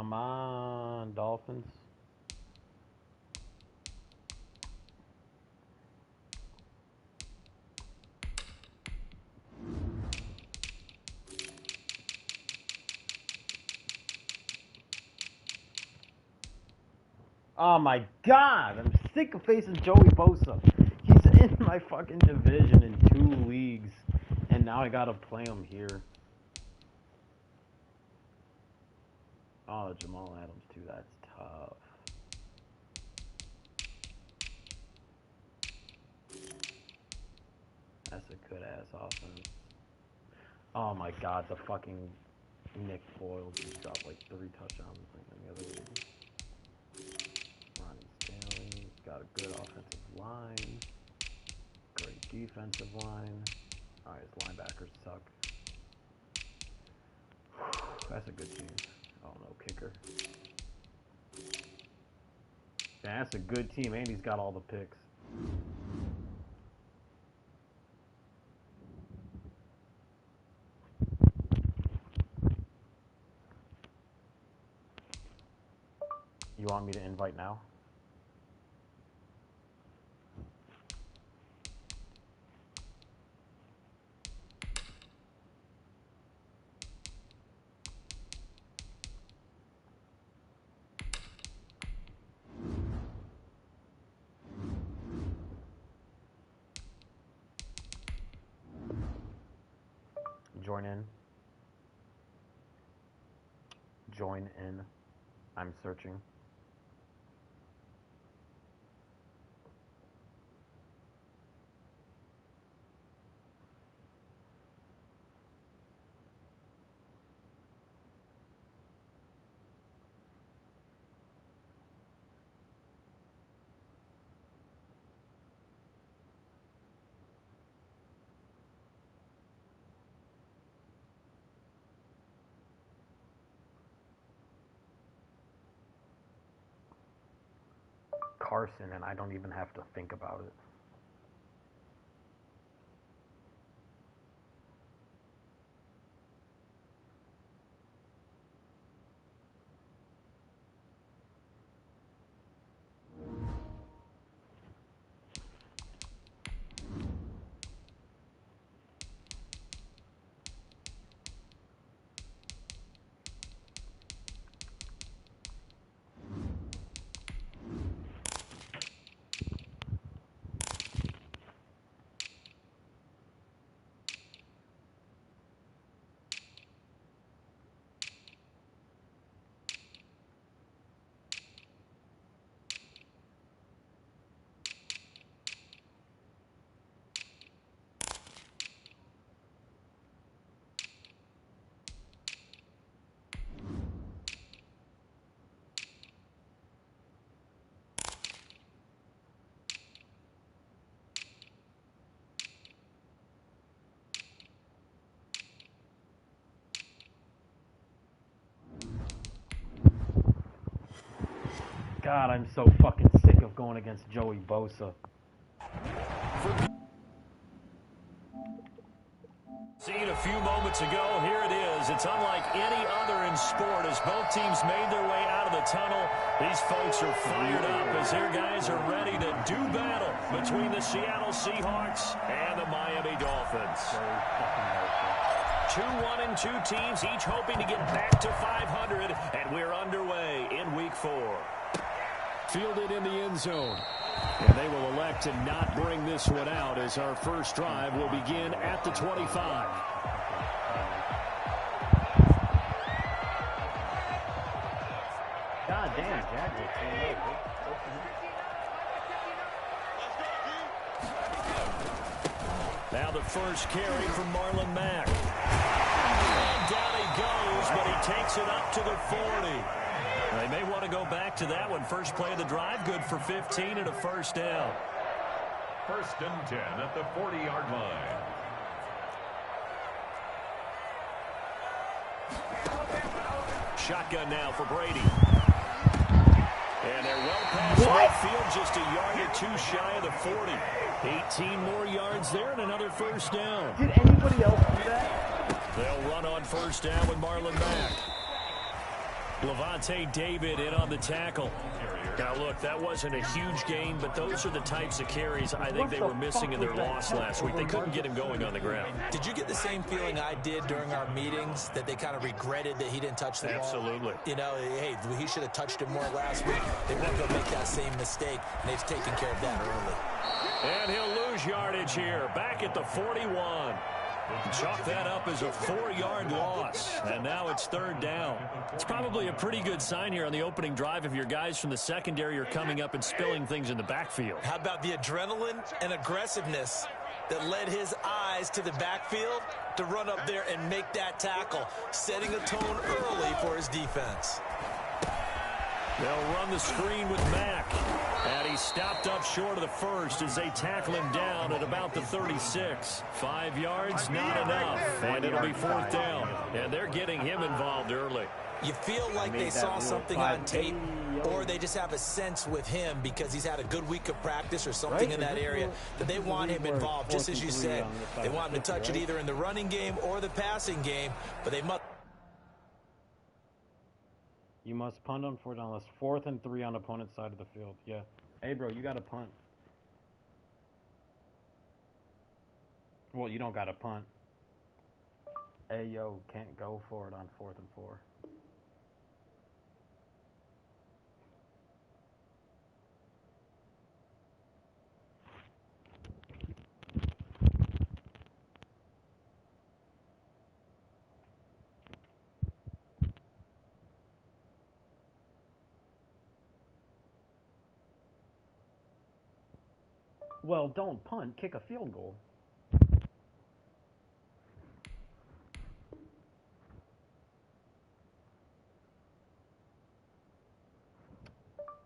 Come on, Dolphins. Oh my god, I'm sick of facing Joey Bosa. He's in my fucking division in 2 leagues, and now I gotta play him here. Oh, Jamal Adams too, that's tough. That's a good ass offense. Oh my god, the fucking Nick Foles just dropped like 3 touchdowns in the other league. Ronnie Stanley got a good offensive line. Great defensive line. Alright, his linebackers suck. That's a good team. Oh no, kicker. That's a good team, and he's got all the picks. You want me to invite now? Join in. Join in. I'm searching. Carson, and I don't even have to think about it. God, I'm so fucking sick of going against Joey Bosa. Seen a few moments ago, here it is. It's unlike any other in sport as both teams made their way out of the tunnel. These folks are fired up as their guys are ready to do battle between the Seattle Seahawks and the Miami Dolphins. 2-1-2 teams, each hoping to get back to 500, and we're underway in Week 4. Fielded in the end zone. And they will elect to not bring this one out as our first drive will begin at the 25. God damn, Jaguars. Now the first carry from Marlon Mack. And down he goes, but he takes it up to the 40. They may want to go back to that one. First play of the drive, good for 15 and a first down. 1st and 10 at the 40-yard line. Shotgun now for Brady. And they're well past midfield, just a yard or two shy of the 40. 18 more yards there and another first down. Did anybody else do that? They'll run on first down with Marlon Mack. Levante David in on the tackle. Now, look, that wasn't a huge gain, but those are the types of carries I think they were missing in their loss last week. They couldn't get him going on the ground. Did you get the same feeling I did during our meetings, that they kind of regretted that he didn't touch the ball? Absolutely. You know, hey, he should have touched it more last week. They weren't going to make that same mistake, and they've taken care of that early. And he'll lose yardage here, back at the 41. Chalk that up as a 4-yard loss, and now it's 3rd down. It's probably a pretty good sign here on the opening drive if your guys from the secondary are coming up and spilling things in the backfield. How about the adrenaline and aggressiveness that led his eyes to the backfield to run up there and make that tackle, setting a tone early for his defense. They'll run the screen with Mack. And he stopped up short of the first as they tackle him down at about the 36. 5 yards, not enough. And it'll be 4th down. And they're getting him involved early. You feel like they saw something on tape, or they just have a sense with him because he's had a good week of practice or something in that area that they want him involved. Just as you said, they want him to touch it either in the running game or the passing game, but they must. You must punt on 4th down. That's 4th and 3 on the opponent's side of the field. Yeah. Hey, bro, you got to punt. Well, you don't got to punt. Hey, yo, can't go for it on 4th and 4. Well, don't punt, kick a field goal.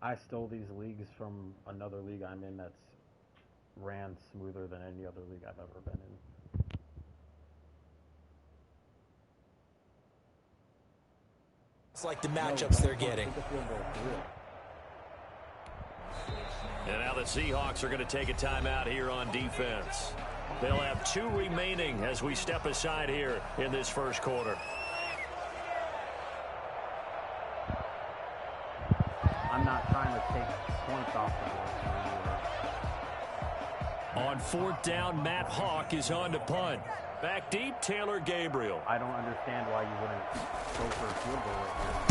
I stole these leagues from another league I'm in that's ran smoother than any other league I've ever been in. It's like the matchups they're getting. And now the Seahawks are going to take a timeout here on defense. They'll have 2 remaining as we step aside here in this first quarter. I'm not trying to take points off the board. On 4th down, Matt Hawk is on to punt. Back deep, Taylor Gabriel. I don't understand why you wouldn't go for a field goal right here.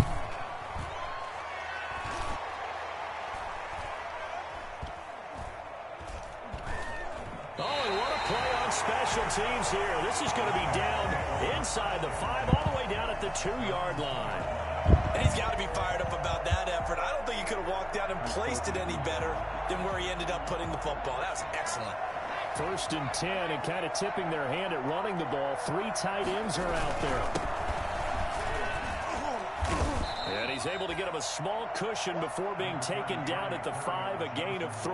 Special teams here. This is going to be down inside the 5, all the way down at the 2-yard line. And he's got to be fired up about that effort. I don't think he could have walked down and placed it any better than where he ended up putting the football. That was excellent. 1st and 10, and kind of tipping their hand at running the ball. 3 tight ends are out there. And he's able to get him a small cushion before being taken down at the 5, a gain of 3.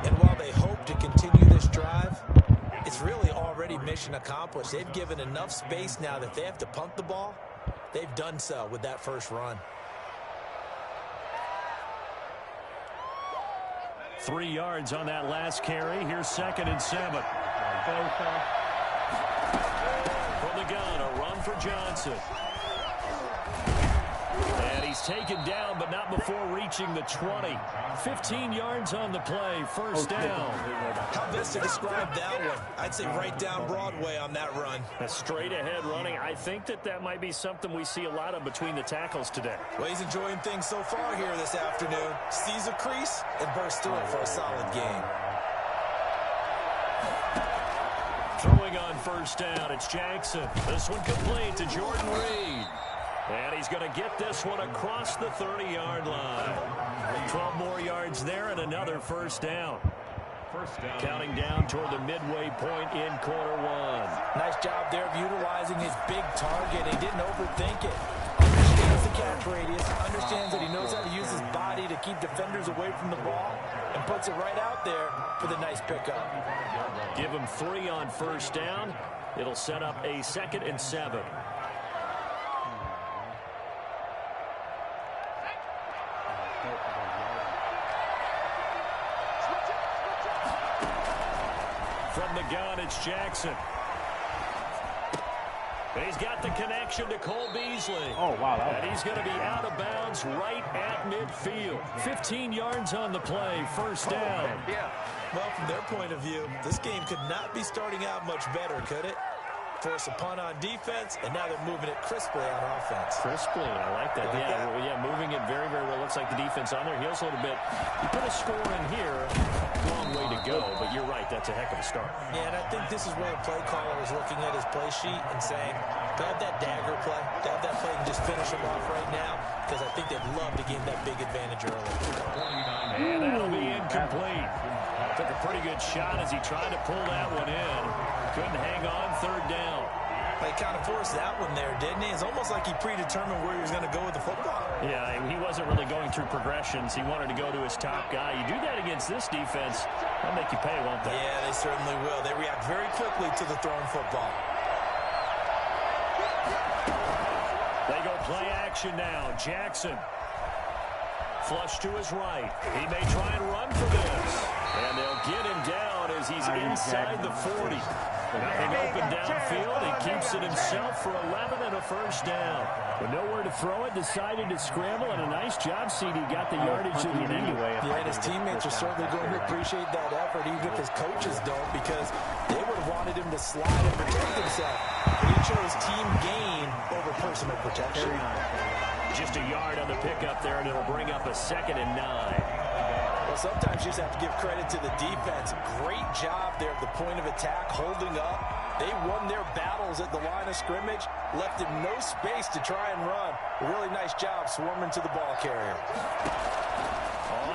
And while they hope to continue this drive, it's really already mission accomplished. They've given enough space now that if they have to punt the ball, they've done so with that first run. 3 yards on that last carry. Here's 2nd and 7. From the gun, a run for Johnson. And he's taken down, but not before reaching the 20. 15 yards on the play, 1st down. How best to describe that one? I'd say right down Broadway on that run. A straight-ahead running. I think that might be something we see a lot of between the tackles today. Well, he's enjoying things so far here this afternoon. Sees a crease and bursts through it for a solid game. Throwing on 1st down, it's Jackson. This one complete to Jordan Reed. And he's going to get this one across the 30-yard line. 12 more yards there and another 1st down. Counting down toward the midway point in quarter 1. Nice job there of utilizing his big target. He didn't overthink it. Understands the catch radius. Understands that he knows how to use his body to keep defenders away from the ball. And puts it right out there for the nice pickup. Give him 3 on 1st down. It'll set up a 2nd and 7. From the gun, it's Jackson. He's got the connection to Cole Beasley. Oh, wow. And he's going to be out of bounds right at midfield. 15 yards on the play, first down. Yeah. Well, from their point of view, this game could not be starting out much better, could it? Force a punt on defense, and now they're moving it crisply on offense. Crisply, I like that. Yeah, moving it very, very well. Looks like the defense on their heels a little bit. You put a score in here, long way to go, but you're right, that's a heck of a start. Yeah, and I think this is where the play caller is looking at his play sheet and saying, have that dagger play, have that play and just finish him off right now, because I think they'd love to gain that big advantage early. And that'll be incomplete. Took a pretty good shot as he tried to pull that one in. Couldn't hang on, third down. He kind of forced that one there, didn't he? It's almost like he predetermined where he was going to go with the football. Yeah, he wasn't really going through progressions. He wanted to go to his top guy. You do that against this defense, they'll make you pay, won't they? Yeah, they certainly will. They react very quickly to the thrown football. They go play action now. Jackson. Flush to his right. He may try and run for this. And they'll get him down as he's inside the 40. Nothing open downfield. He keeps it himself for 11 and a first down. With nowhere to throw it, decided to scramble, and a nice job, CD. Got the yardage that he needed. Yeah, and his teammates are certainly going to appreciate that effort, even if his coaches don't, because they would have wanted him to slide and protect himself. But he chose team gain over personal protection. Just a yard on the pickup there, and it'll bring up a 2nd and 9. Well, sometimes you just have to give credit to the defense. Great job there at the point of attack, holding up. They won their battles at the line of scrimmage, left him no space to try and run. A really nice job swarming to the ball carrier.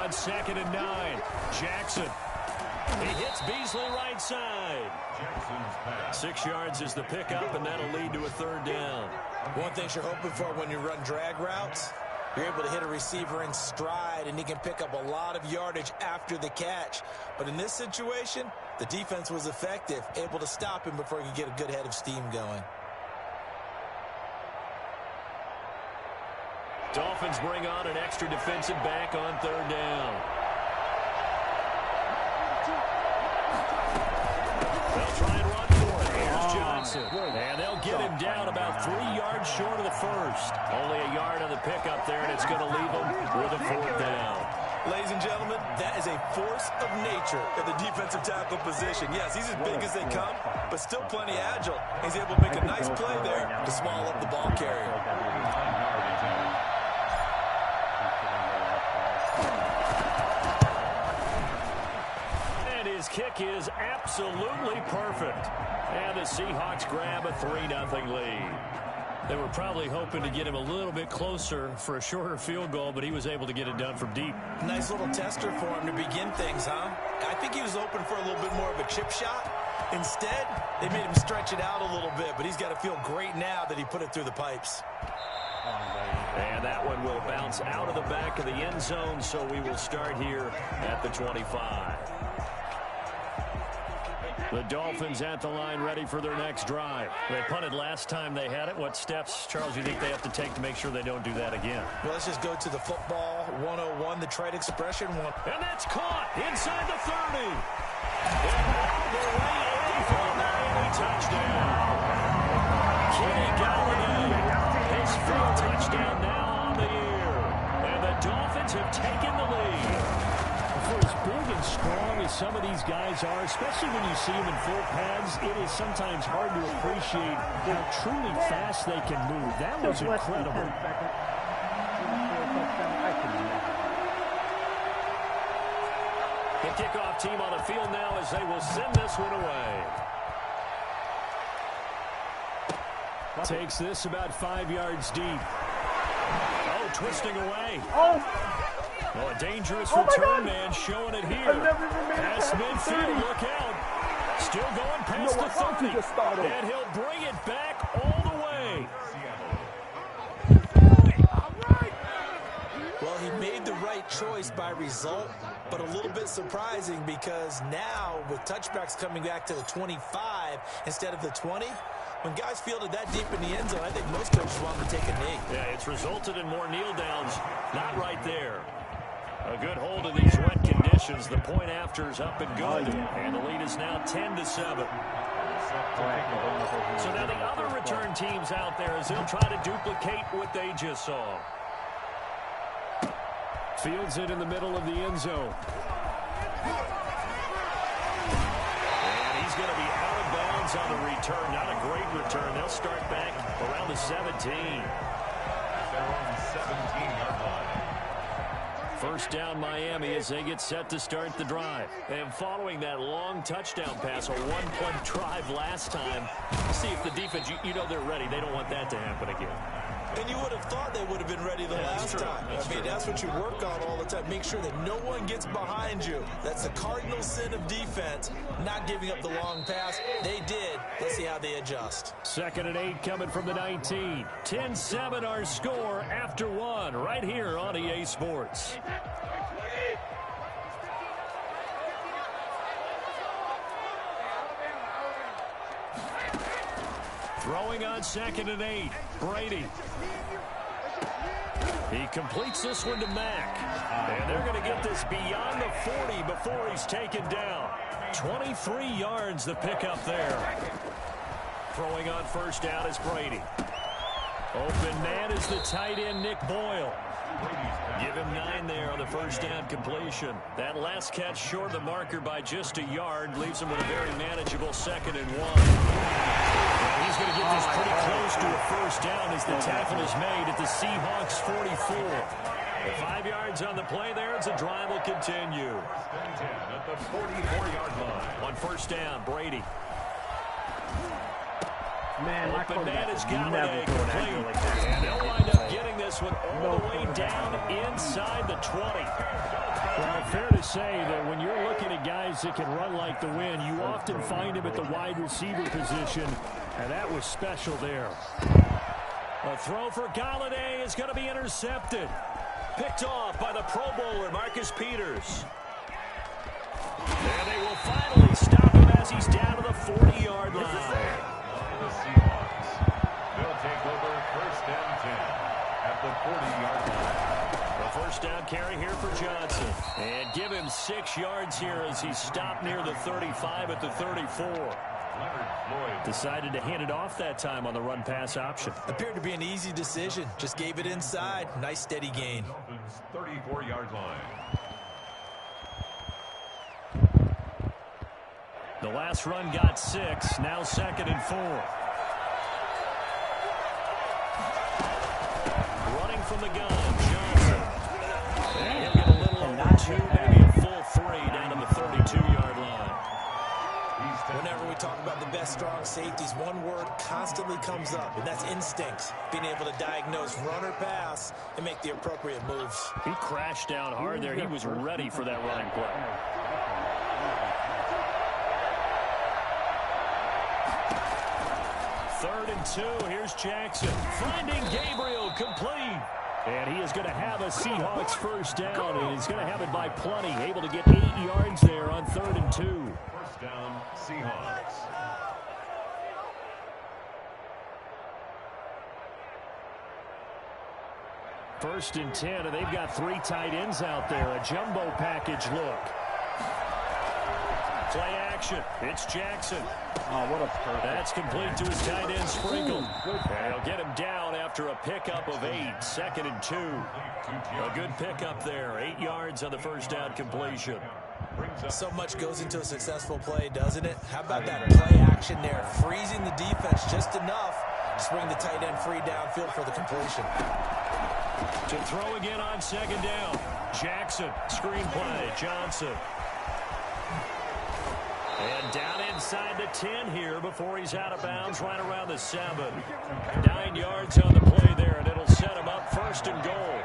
On 2nd and 9, Jackson. He hits Beasley right side. 6 yards is the pickup, and that'll lead to a 3rd down. One thing you're hoping for when you run drag routes, you're able to hit a receiver in stride, and he can pick up a lot of yardage after the catch. But in this situation, the defense was effective, able to stop him before he could get a good head of steam going. Dolphins bring on an extra defensive back on 3rd down. They'll try and run for it. Here's Johnson. And they'll get him down about 3 yards short of the first. Only a yard on the pickup there, and it's going to leave him with a 4th down. Ladies and gentlemen, that is a force of nature in the defensive tackle position. Yes, he's as big as they come, but still plenty agile. He's able to make a nice play there to small up the ball carrier. His kick is absolutely perfect. And the Seahawks grab a 3-0 lead. They were probably hoping to get him a little bit closer for a shorter field goal, but he was able to get it done from deep. Nice little tester for him to begin things, huh? I think he was open for a little bit more of a chip shot. Instead, they made him stretch it out a little bit, but he's got to feel great now that he put it through the pipes. And that one will bounce out of the back of the end zone, so we will start here at the 25. The Dolphins at the line ready for their next drive. They punted last time they had it. What steps, Charles, you think they have to take to make sure they don't do that again? Well, let's just go to the football 101, the trade expression one. And that's caught inside the 30. And all the way in for a Miami touchdown. Kenny Golladay, his 5th touchdown now on the year. And the Dolphins have taken the lead. For as big and strong as some of these guys are, especially when you see them in full pads, it is sometimes hard to appreciate how truly fast they can move. That was incredible. The kickoff team on the field now as they will send this one away. Takes this about 5 yards deep. Oh, twisting away. Oh, a dangerous return man showing it here. Past midfield, look out. Still going past the 30. And he'll bring it back all the way. Well, he made the right choice by result, but a little bit surprising because now with touchbacks coming back to the 25 instead of the 20, when guys fielded that deep in the end zone, I think most coaches want to take a knee. Yeah, it's resulted in more kneel downs. Not right there. A good hold of these wet conditions. The point after is up and good. And the lead is now 10-7. So now the other return teams out there as they'll try to duplicate what they just saw. Fields it in the middle of the end zone. And he's going to be out of bounds on the return. Not a great return. They'll start back around the 17. They're on the 17-yard line. First down Miami as they get set to start the drive. And following that long touchdown pass, a one-play drive last time, see if the defense, you know they're ready. They don't want that to happen again. And you would have thought they would have been ready the last time. I mean, that's what you work on all the time. Make sure that no one gets behind you. That's the cardinal sin of defense, not giving up the long pass. They did. Let's see how they adjust. 2nd and 8 coming from the 19. 10-7 our score after one right here on EA Sports. Throwing on 2nd and 8. Brady. He completes this one to Mack. And they're going to get this beyond the 40 before he's taken down. 23 yards the pickup there. Throwing on first down is Brady. Open man is the tight end, Nick Boyle. Give him 9 there on the first down completion. That last catch short of the marker by just a yard leaves him with a very manageable 2nd and 1. And he's going to get this pretty close to a first down as the tackle is made at the Seahawks 44. 5 yards on the play there as the drive will continue. At the 44-yard line. On first down, Brady. Man, Open man is Galladay complete. And they'll wind up getting this one all the way down inside the 20. Well, fair to say that when you're looking at guys that can run like the wind, you often find him at the wide receiver position, and that was special there. A throw for Galladay is going to be intercepted. Picked off by the Pro Bowler, Marcus Peters. And they will finally stop him as he's down to the 40-yard line. The Seahawks. They'll take over first and 10 at the 40-yard line. The first down carry here for Johnson. And give him 6 yards here as he's stopped near the 35 at the 34. Decided to hand it off that time on the run-pass option. Appeared to be an easy decision. Just gave it inside. Nice steady gain. 34-yard line. The last run got 6. Now 2nd and 4. Running from the gun, Johnson. And he'll get a little over 2, maybe a full 3 down to the 32-yard line. Whenever we talk about the best strong safeties, one word constantly comes up, and that's instincts. Being able to diagnose run or pass and make the appropriate moves. He crashed down hard there. He was ready for that running play. Third and 2. Here's Jackson. Finding Gabriel complete. And he is going to have a Seahawks first down, and he's going to have it by plenty. Able to get 8 yards there on 3rd and 2. First down, Seahawks. First and 10, and they've got 3 tight ends out there. A jumbo package look. Play action. It's Jackson. Oh, what a perfect. That's complete to his tight end, Sprinkle. They'll get him down after a pickup of 8. 2nd and 2. A good pickup there. 8 yards on the first down completion. So much goes into a successful play, doesn't it? How about that play action there? Freezing the defense just enough to swing the tight end free downfield for the completion. To throw again on 2nd down. Jackson. Screen play. Johnson. And down inside the 10 here before he's out of bounds right around the 7. 9 yards on the play there, and it'll set him up 1st and goal.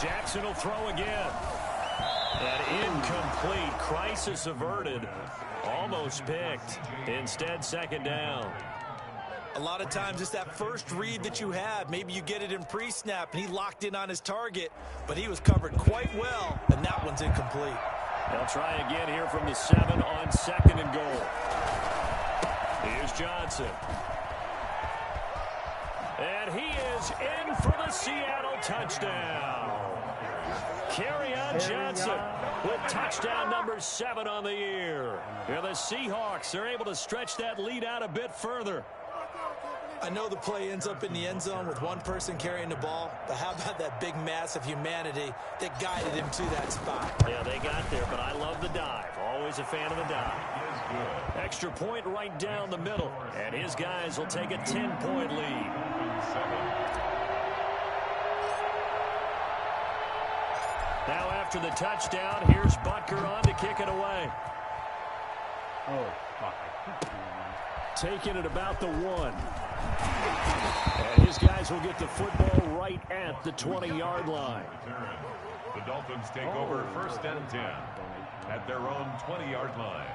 Jackson will throw again. And incomplete. Crisis averted. Almost picked. Instead, 2nd down. A lot of times it's that first read that you have. Maybe you get it in pre-snap, and he locked in on his target, but he was covered quite well, and that one's incomplete. They'll try again here from the 7 on 2nd and goal. Here's Johnson. And he is in for the Seattle touchdown. Carry on Kerryon Johnson with touchdown number 7 on the year. Yeah, the Seahawks are able to stretch that lead out a bit further. I know the play ends up in the end zone with one person carrying the ball, but how about that big mass of humanity that guided him to that spot? Yeah, they got there, but I love the dive. Always a fan of the dive. Extra point right down the middle, and his guys will take a 10-point lead. Now after the touchdown, here's Butker on to kick it away. Oh, fuck. Taking it about the 1. And his guys will get the football right at the 20-yard line. The Dolphins take over 1st and 10 at their own 20-yard line.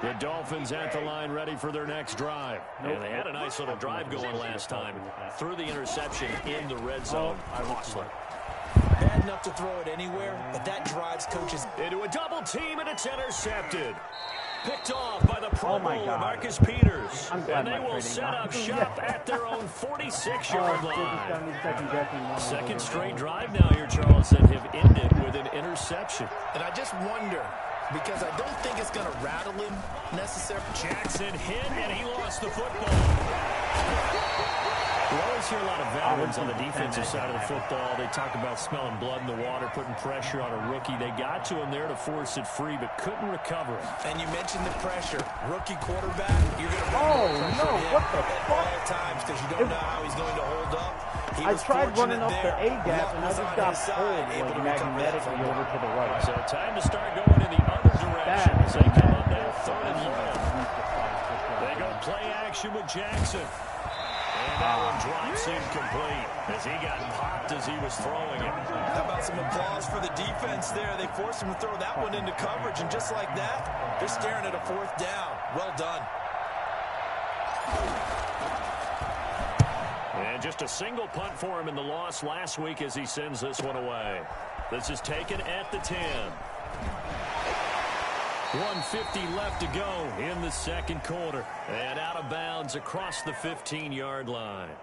The Dolphins at the line ready for their next drive. And they had a nice little drive going last time. Threw the interception in the red zone. Costly. Bad enough to throw it anywhere, but that drives coaches Into a double team, and it's intercepted. Picked off by the Pro Bowler, Marcus Peters. And they will set up shop at their own 46-yard line. Second straight drive now here, Charles, that have ended with an interception. And I just wonder, because I don't think it's going to rattle him necessarily. Jackson hit, and he lost the football. We always hear a lot of veterans on the defensive side of the football. They talk about smelling blood in the water, putting pressure on a rookie. They got to him there to force it free, but couldn't recover it. And you mentioned the pressure. Rookie quarterback, you're going to what the fuck? at all times because you don't know how he's going to hold up. I tried running up the A-gap, and I just got pulled like magnetically over to the right. So time to start going in the other direction as they come up now 3rd and long. They go play action with Jackson. And that one drops incomplete as he got popped as he was throwing it. How about some applause for the defense there? They forced him to throw that one into coverage, and just like that, they're staring at a 4th down. Well done. And just a single punt for him in the loss last week as he sends this one away. This is taken at the 10. 1:50 left to go in the second quarter. And out of bounds across the 15-yard line.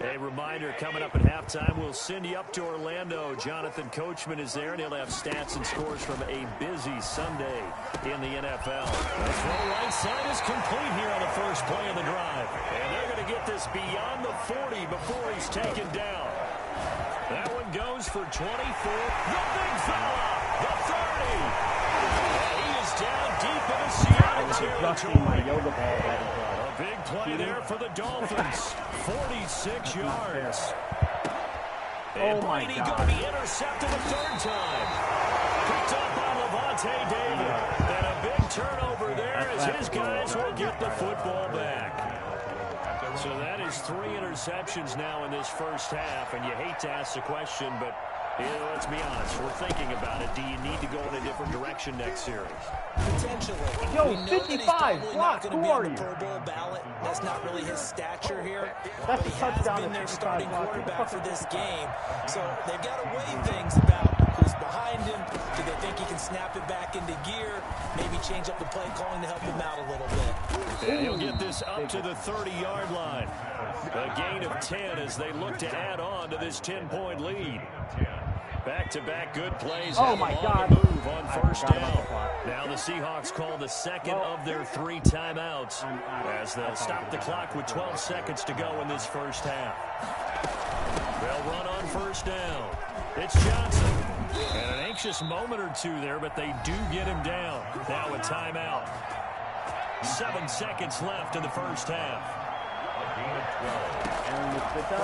A reminder, coming up at halftime, we'll send you up to Orlando. Jonathan Coachman is there, and he'll have stats and scores from a busy Sunday in the NFL. The throw right side is complete here on the first play of the drive. And they're going to get this beyond the 40 before he's taken down. That one goes for 24. The big fella, the 30. Down deep in the Seattle territory. A big play there for the Dolphins. 46 yards. And Brady going to be intercepted a 3rd time. Picked up by Levante David. And a big turnover there as his guys will get the football back. So that is 3 interceptions now in this first half. And you hate to ask the question, but let's be honest, we're thinking about it. Do you need to go in a different direction next series? Potentially. Yo, 55 blocks. Who are you? Pro Bowl ballot. That's not really his stature here. That's but a he touchdown. Has been their starting quarterback for this game. So they've got to weigh things about who's behind him. Do they think he can snap it back into gear? Maybe change up the play calling to help him out a little bit. And he'll get this up to the 30-yard line. A gain of 10 as they look to add on to this 10-point lead. Back-to-back good plays. Oh, my God. Move on first down. Now the Seahawks call the second of their 3 timeouts as they'll stop the clock with 12 seconds to go in this first half. They'll run on first down. It's Johnson. And an anxious moment or two there, but they do get him down. Now a timeout. 7 seconds left in the first half.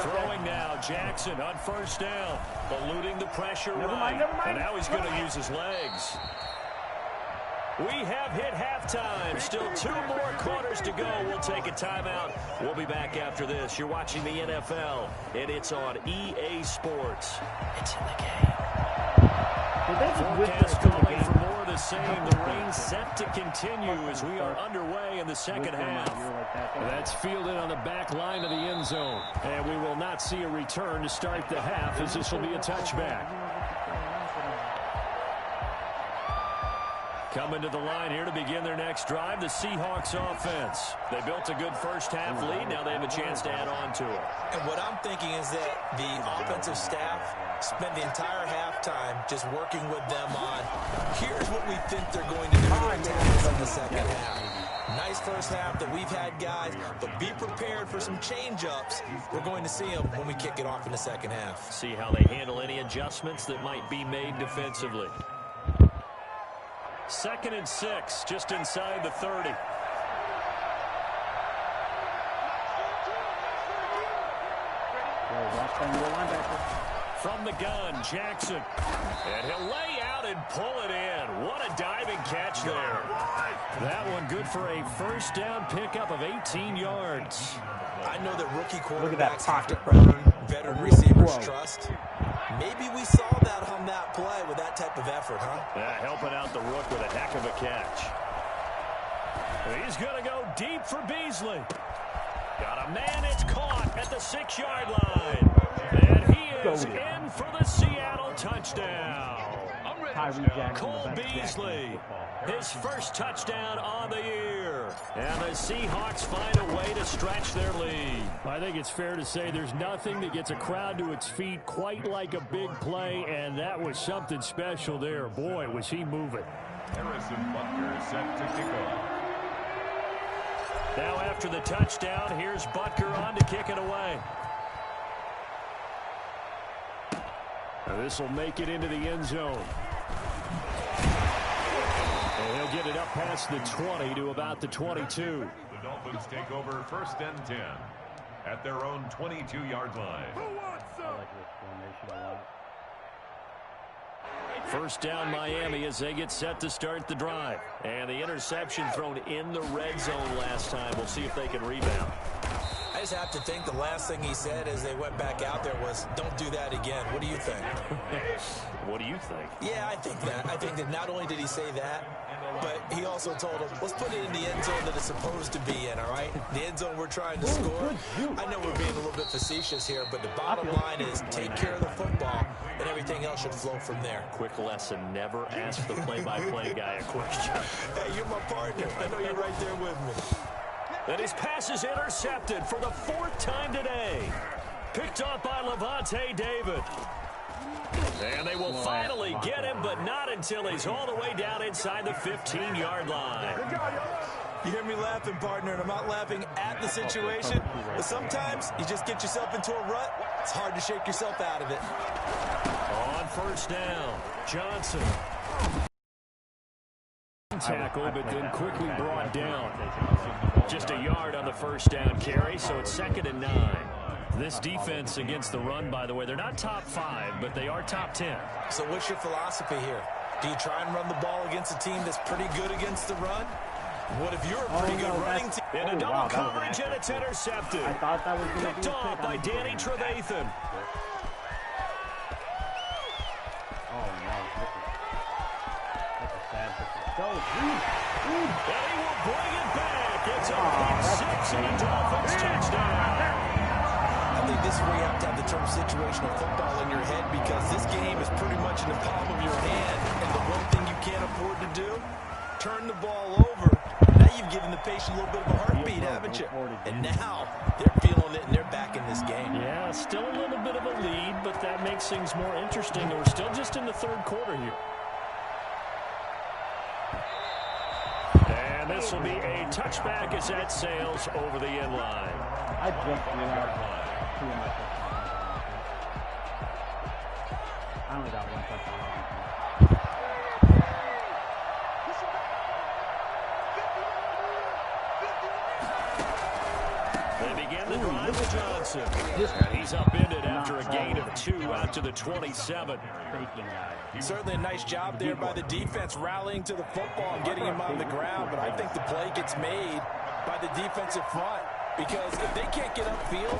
Throwing now, Jackson on first down, eluding the pressure right, and now he's going to use his legs. We have hit halftime. Still 2 more quarters to go. We'll take a timeout. We'll be back after this. You're watching the NFL, and it's on EA Sports. It's in the game. Forecast calling for more of the same. The rain set to continue as we are underway in the second half. That's fielded on the back line of the end zone. And we will not see a return to start the half as this will be a touchback. Coming to the line here to begin their next drive, the Seahawks offense. They built a good first half lead. Now they have a chance to add on to it. And what I'm thinking is that the offensive staff spend the entire halftime just working with them on, here's what we think they're going to do to attack us in the second half. Nice first half that we've had, guys, but be prepared for some change-ups. We're going to see them when we kick it off in the second half. See how they handle any adjustments that might be made defensively. 2nd and 6, just inside the 30. From the gun, Jackson. And he'll lay out and pull it in. What a diving catch there. That one good for a first down pickup of 18 yards. I know that rookie quarterbacks have to earn veteran receivers' trust. Maybe we saw that on that play with that type of effort, huh? Yeah, helping out the rook with a heck of a catch. He's going to go deep for Beasley. Got a man, it's caught at the 6-yard line. And he is in for the Seattle touchdown. Cole Beasley, his first touchdown on the year. And the Seahawks find a way to stretch their lead. I think it's fair to say there's nothing that gets a crowd to its feet quite like a big play, and that was something special there. Boy, was he moving. Harrison Butker set to kick off. Now after the touchdown, here's Butker on to kick it away. This will make it into the end zone. And he'll get it up past the 20 to about the 22. The Dolphins take over 1st and 10 at their own 22-yard line. I like this formation a lot. First down Miami as they get set to start the drive. And the interception thrown in the red zone last time. We'll see if they can rebound. I just have to think the last thing he said as they went back out there was, don't do that again. What do you think? What do you think? Yeah, I think that. I think that not only did he say that, but he also told him, let's put it in the end zone that it's supposed to be in, all right? The end zone we're trying to score. I know we're being a little bit facetious here, but the bottom line is take care of the football, and everything else should flow from there. Quick lesson, never ask the play-by-play guy a question. Hey, you're my partner. I know you're right there with me. And his pass is intercepted for the 4th time today. Picked off by Levante David. And they will finally get him, but not until he's all the way down inside the 15-yard line. You hear me laughing, partner, and I'm not laughing at the situation. But sometimes you just get yourself into a rut. It's hard to shake yourself out of it. On first down, Johnson. Tackle, but then quickly brought down. Just a yard on the first down carry, so it's 2nd and 9. This defense against the run, by the way, they're not top 5, but they are top 10. So what's your philosophy here? Do you try and run the ball against a team that's pretty good against the run? What if you're a pretty good running team? In a double coverage, and it's intercepted. I thought that was going to be picked off by Danny Trevathan. Oh, no. That's a sad picture. Go, And he will bring it back. It's a pick 6 and a Dolphins touchdown. I think this is where you have to have the term situational football in your head, because this game is pretty much in the palm of your hand. And the one thing you can't afford to do, turn the ball over. Now you've given the patient a little bit of a heartbeat, haven't you? And now they're feeling it and they're back in this game. Yeah, still a little bit of a lead, but that makes things more interesting. We're still just in the 3rd quarter here. And this will be a touchback as that sails over the end line. I just realized 2 of my touchdowns. I only got 1 touchdown. They begin the drive with Johnson. And he's upended after a gain of 2 out to the 27. Certainly a nice job there by the defense, rallying to the football and getting him on the ground. But I think the play gets made by the defensive front, because if they can't get upfield,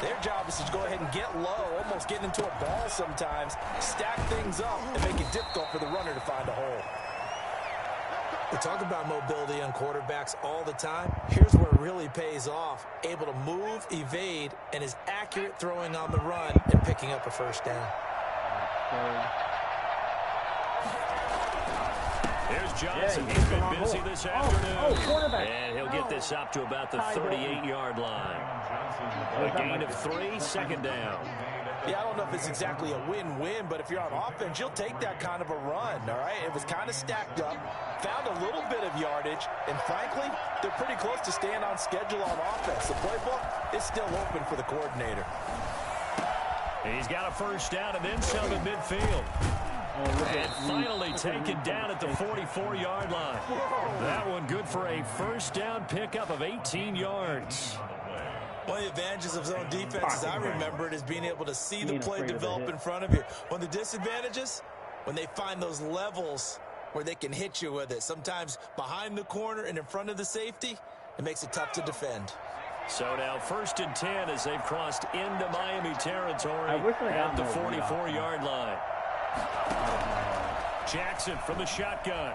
their job is to go ahead and get low, almost get into a ball sometimes, stack things up, and make it difficult for the runner to find a hole. We talk about mobility on quarterbacks all the time. Here's where it really pays off. Able to move, evade, and is accurate throwing on the run and picking up a first down. Here's Johnson. He's been busy this afternoon. And he'll get this up to about the 38-yard line. A gain of 3, 2nd down. Yeah, I don't know if it's exactly a win-win, but if you're on offense, you'll take that kind of a run, all right? It was kind of stacked up, found a little bit of yardage, and frankly, they're pretty close to staying on schedule on offense. The playbook is still open for the coordinator. He's got a first down and then some at midfield. And finally taken down at the 44-yard line. That one good for a first down pickup of 18 yards. One of the advantages of zone defense, as I remember it, is being able to see the play develop in front of you. One of the disadvantages, when they find those levels where they can hit you with it, sometimes behind the corner and in front of the safety, it makes it tough to defend. So now 1st and 10 as they've crossed into Miami territory at the 44-yard line. Jackson from the shotgun.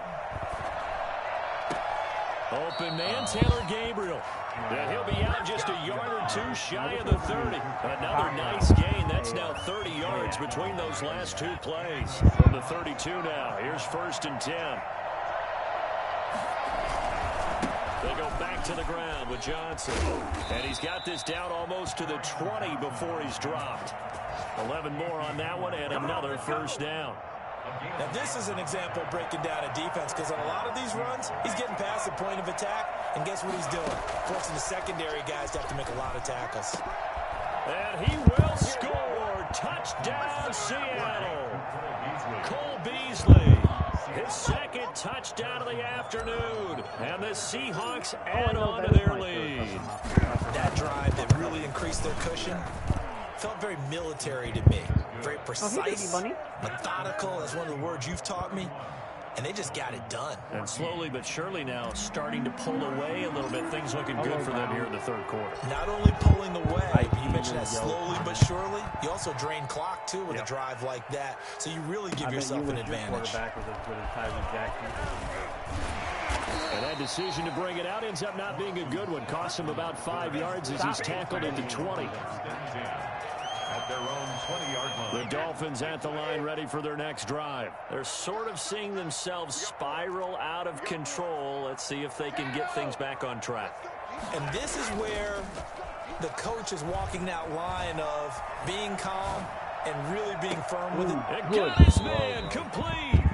Open man, Taylor Gabriel. And he'll be out just a yard or two shy of the 30. Another nice gain. That's now 30 yards between those last two plays. From the 32 now. Here's 1st and 10. They go back to the ground with Johnson. And he's got this down almost to the 20 before he's dropped. 11 more on that one and another first down. Now, this is an example of breaking down a defense, because on a lot of these runs, he's getting past the point of attack, and guess what he's doing? Forcing the secondary guys to have to make a lot of tackles. And he will score. Touchdown, Seattle. Cole Beasley, his second touchdown of the afternoon. And the Seahawks add on to their lead. That drive that really increased their cushion felt very military to me. Very precise, methodical. That's one of the words you've taught me. And they just got it done. And slowly but surely now starting to pull away a little bit. Things looking good for them here in the third quarter. Not only pulling away, you mentioned that slowly but surely. You also drain clock, too, with a drive like that. So you really give yourself an advantage. And that decision to bring it out ends up not being a good one. Costs him about 5 yards as he's tackled at the 20. At their own 20-yard line. The Dolphins at the line ready for their next drive. They're sort of seeing themselves spiral out of control. Let's see if they can get things back on track. And this is where the coach is walking that line of being calm and really being firm with it. And got his man complete.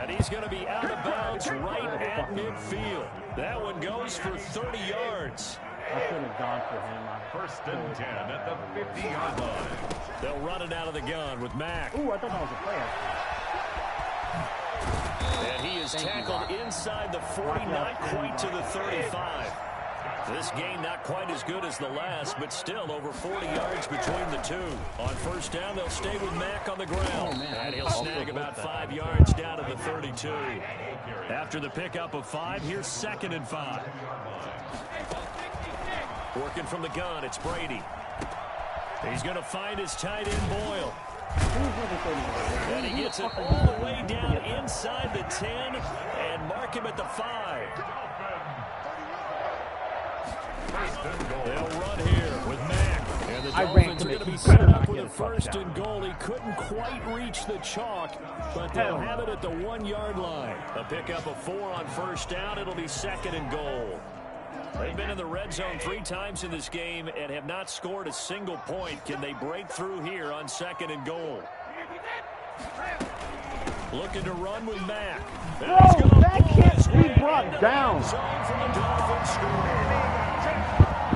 And he's going to be out of bounds right at midfield. That one goes for 30 yards. I should have gone for him. 1st and 10 at the 50-yard line. They'll run it out of the gun with Mack. Ooh, I thought that was a play. And he is tackled inside the 40, not quite to the 35. This game not quite as good as the last, but still over 40 yards between the two. On 1st down, they'll stay with Mack on the ground. And he'll snag about 5 yards down to the 32. After the pickup of 5, here's 2nd and 5. Working from the gun, it's Brady. He's going to find his tight end, Boyle. And he gets it all the way down inside the 10 and mark him at the 5. They'll run here with Mack. And the Dolphins are going to be set up with a 1st and goal. He couldn't quite reach the chalk, but they'll have it at the 1-yard line. A pickup of 4 on 1st down. It'll be 2nd and goal. They've been in the red zone 3 times in this game and have not scored a single point. Can they break through here on 2nd and goal? Looking to run with Mack. Bro, that can't be brought down.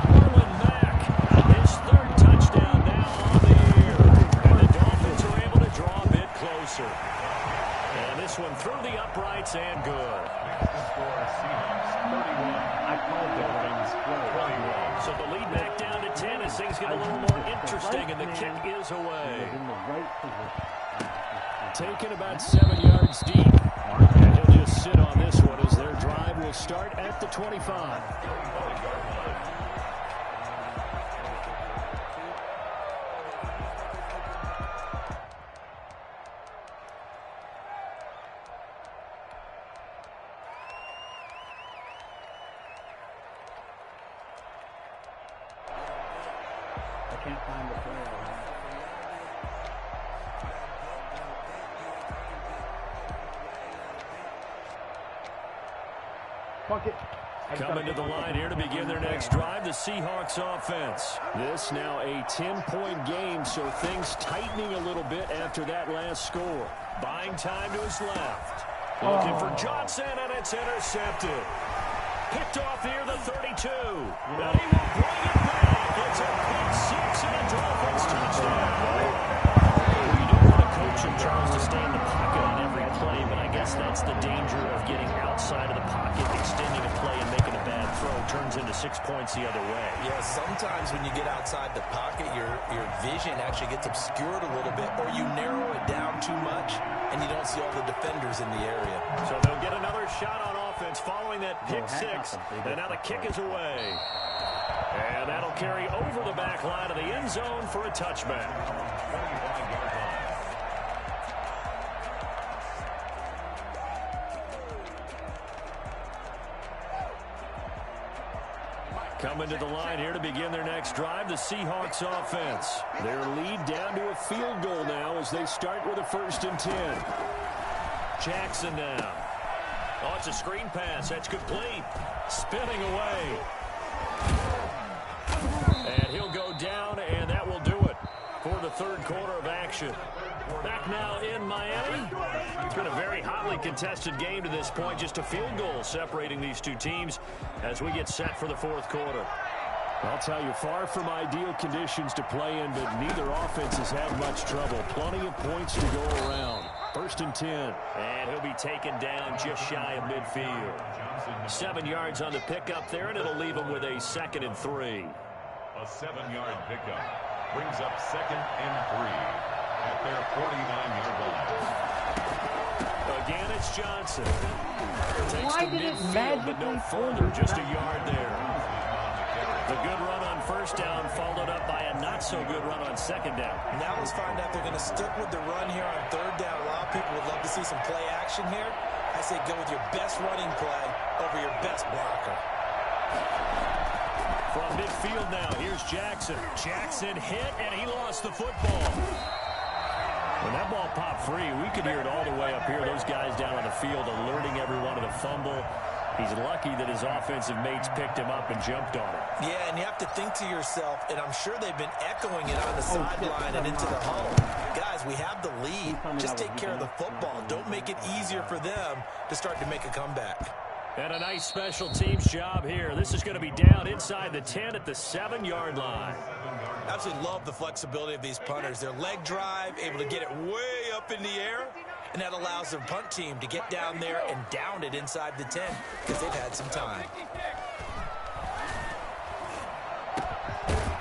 Marlon Mack, his 3rd touchdown now on the year. And the Dolphins are able to draw a bit closer. And this one through the uprights and good. So the lead back down to 10 as things get a little more interesting, and the kick is away. Taken about 7 yards deep. And he'll just sit on this one as their drive will start at the 25. Can't find the play. Fuck it. Coming to the line here to begin their next drive, the Seahawks offense. This now a 10-point game, so things tightening a little bit after that last score. Buying time to his left. Looking for Johnson, and it's intercepted. Picked off here, the 32. And he will bring it back. It's a pick six and a Dolphins touchdown. You don't want a coach of Charles to stay in the pocket on every play, but I guess that's the danger of getting outside of the pocket, extending a play and making a bad throw. Turns into 6 points the other way. Yeah, sometimes when you get outside the pocket, your vision actually gets obscured a little bit, or you narrow it down too much, and you don't see all the defenders in the area. So they'll get another shot on offense following that pick six, and now the kick is away. And that'll carry over the back line of the end zone for a touchback. Coming to the line here to begin their next drive, the Seahawks offense. Their lead down to a field goal now as they start with a 1st and 10. Jackson now. Oh, it's a screen pass. That's complete. Spinning away. And he'll go down, and that will do it for the third quarter of action. Back now in Miami. It's been a very hotly contested game to this point. Just a field goal separating these two teams as we get set for the fourth quarter. I'll tell you, far from ideal conditions to play in, but neither offense has had much trouble. Plenty of points to go around. 1st and 10. And he'll be taken down just shy of midfield. 7 yards on the pickup there, and it'll leave him with a 2nd and 3. A 7-yard pickup brings up 2nd and 3 at their 49-yard line. Again, it's Johnson. Takes the midfield, but no further, just a yard there. The good run on 1st down followed up by a not-so-good run on 2nd down. Now let's find out they're going to stick with the run here on 3rd down. A lot of people would love to see some play action here. I say go with your best running play over your best blocker. From midfield now, here's Jackson. Jackson hit, and he lost the football. When that ball popped free, we could hear it all the way up here. Those guys down on the field alerting everyone of the fumble. He's lucky that his offensive mates picked him up and jumped on it. Yeah, and you have to think to yourself, and I'm sure they've been echoing it on the sideline and into the huddle. Guys, we have the lead. Just take care of the football. Don't make it easier for them to start to make a comeback. And a nice special teams job here. This is going to be down inside the 10 at the 7-yard line. Absolutely love the flexibility of these punters. Their leg drive, able to get it way up in the air, and that allows the punt team to get down there and down it inside the 10 because they've had some time.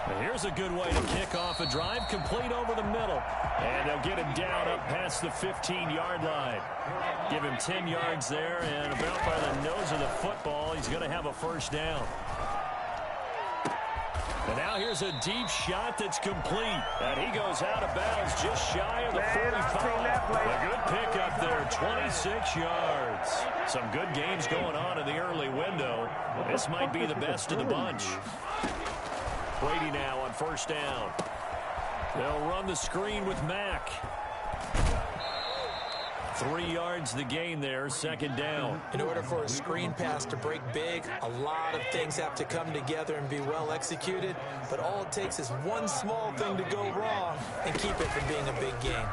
And here's a good way to kick off a drive, complete over the middle. And they'll get him down up past the 15-yard line. Give him 10 yards there, and about by the nose of the football, he's going to have a 1st down. And now here's a deep shot that's complete. And he goes out of bounds just shy of the 45. A good pickup there, 26 yards. Some good games going on in the early window. This might be the best of the bunch. Brady now on 1st down. They'll run the screen with Mack. 3 yards the gain there, 2nd down. In order for a screen pass to break big, a lot of things have to come together and be well executed, but all it takes is one small thing to go wrong and keep it from being a big gain.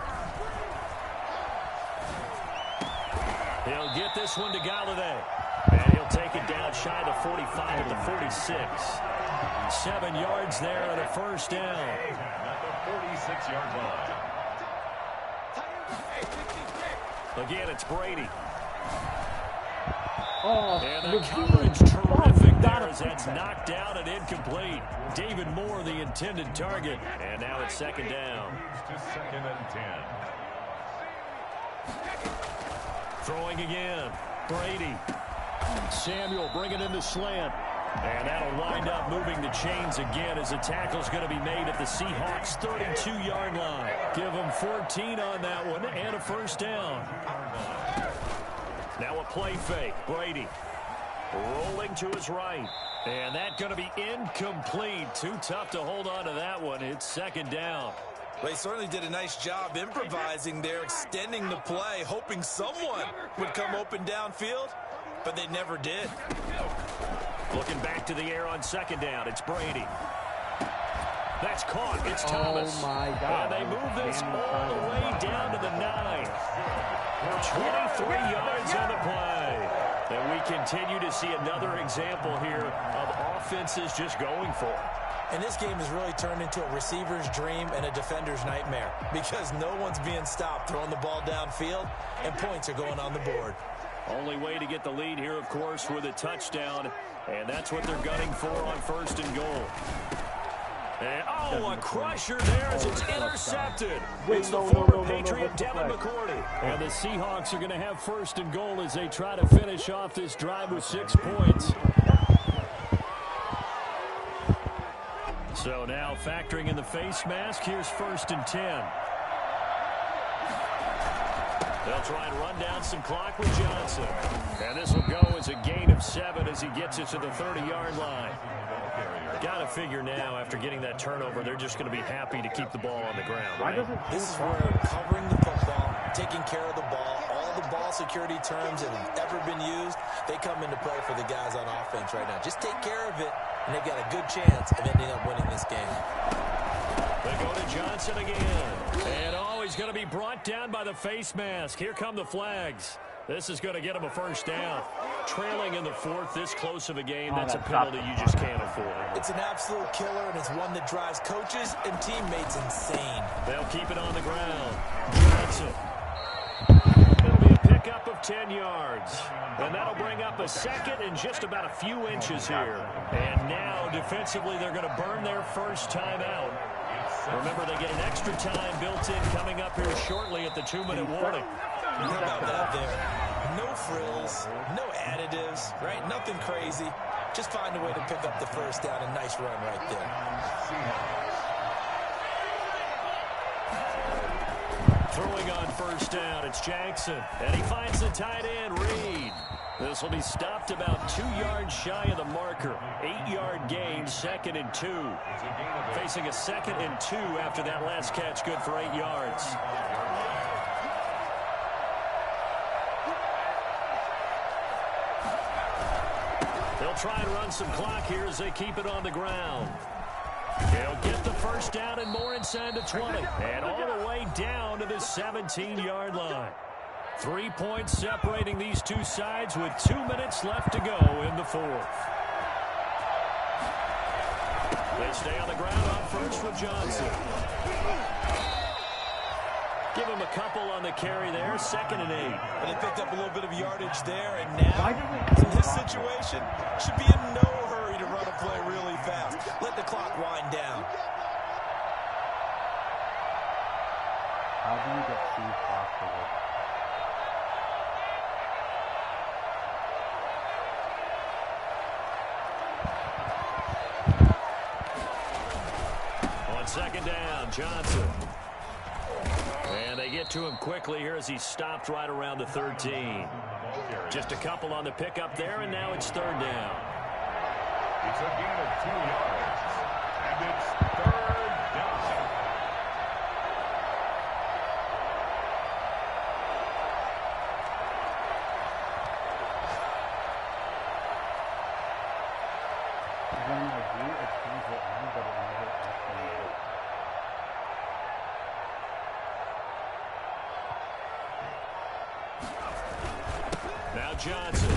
He'll get this one to Galladay, and he'll take it down shy of the 45 at the 46. 7 yards there and a 1st down. At the 46-yard line. Again, it's Brady. And the coverage terrific there as that's knocked down and incomplete. David Moore, the intended target. And now it's 2nd down. To 2nd and 10. Throwing again. Brady. Samuel bringing in the slant. And that'll wind up moving the chains again as the tackle's going to be made at the Seahawks' 32-yard line. Give them 14 on that one and a 1st down. Now a play fake. Brady rolling to his right. And that's going to be incomplete. Too tough to hold on to that one. It's 2nd down. Well, they certainly did a nice job improvising there, extending the play, hoping someone would come open downfield, but they never did. Looking back to the air on second down. It's Brady. That's caught. It's Thomas. Oh, my God. And they move this all the way down to the 9. 23 yards on the play. And we continue to see another example here of offenses just going for it. And this game has really turned into a receiver's dream and a defender's nightmare because no one's being stopped throwing the ball downfield, and points are going on the board. Only way to get the lead here, of course, with a touchdown, and that's what they're gunning for on 1st and goal. And, a crusher there as it's intercepted. It's the former Patriot Devin McCourty. And the Seahawks are going to have 1st and goal as they try to finish off this drive with 6 points. So now factoring in the face mask, here's 1st and 10. They'll try and run down some clock with Johnson. And this will go as a gain of 7 as he gets it to the 30-yard line. Got to figure now, after getting that turnover, they're just going to be happy to keep the ball on the ground, right? This is where covering the football, taking care of the ball, all the ball security terms that have ever been used, they come into play for the guys on offense right now. Just take care of it, and they've got a good chance of ending up winning this game. They go to Johnson again. And, he's going to be brought down by the face mask. Here come the flags. This is going to get him a 1st down. Trailing in the 4th, this close of a game, that's a penalty you just can't afford. It's an absolute killer, and it's one that drives coaches and teammates insane. They'll keep it on the ground. Johnson. It'll be a pickup of 10 yards. And that'll bring up a 2nd and just about a few inches here. And now, defensively, they're going to burn their first time out. Remember, they get an extra time built in coming up here shortly at the 2-minute warning. How about that there? No frills, no additives, right? Nothing crazy. Just find a way to pick up the 1st down. A nice run right there. Throwing on 1st down, it's Jackson. And he finds the tight end, Reed. This will be stopped about 2 yards shy of the marker. 8-yard gain, 2nd and 2. Facing a 2nd and 2 after that last catch, good for 8 yards. They'll try and run some clock here as they keep it on the ground. He'll get the 1st down and more inside the 20. And all the way down to the 17-yard line. 3 points separating these two sides with 2 minutes left to go in the 4th. They stay on the ground on 1st with Johnson. Give him a couple on the carry there, 2nd and 8. And they picked up a little bit of yardage there, and now, in this situation, should be in no hurry to run a play really fast. Let the clock wind down. How do you get Steve Fox to work? On 2nd down, Johnson. And they get to him quickly here as he stopped right around the 13. Just a couple on the pickup there, and now it's 3rd down. It's a gain of 2 yards, and it's 3rd down. When I do, it turns it on, but it never actually works. Now Johnson.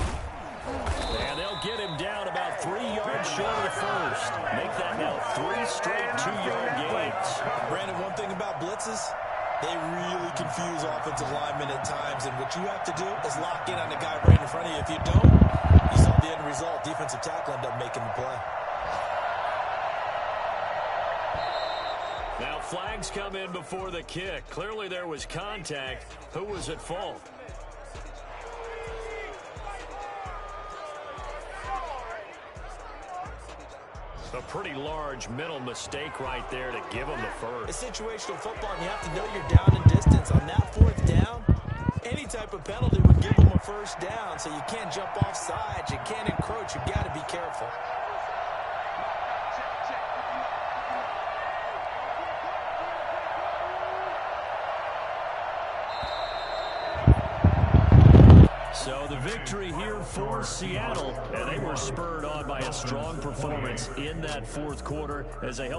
And they'll get him down about 3 yards short of the 1st. Make that now 3 straight 2-yard gains. Brandon, one thing about blitzes, they really confuse offensive linemen at times, and what you have to do is lock in on the guy right in front of you. If you don't, you saw the end result. Defensive tackle ended up making the play. Now flags come in before the kick. Clearly there was contact. Who was at fault? A pretty large mental mistake right there to give him the 1st. It's situational football, and you have to know you're down in distance. On that 4th down, any type of penalty would give them a 1st down, so you can't jump off sides. You can't encroach. You've got to be careful. So the victory here for Seattle, and they were spurred on by a strong performance in that fourth quarter as they helped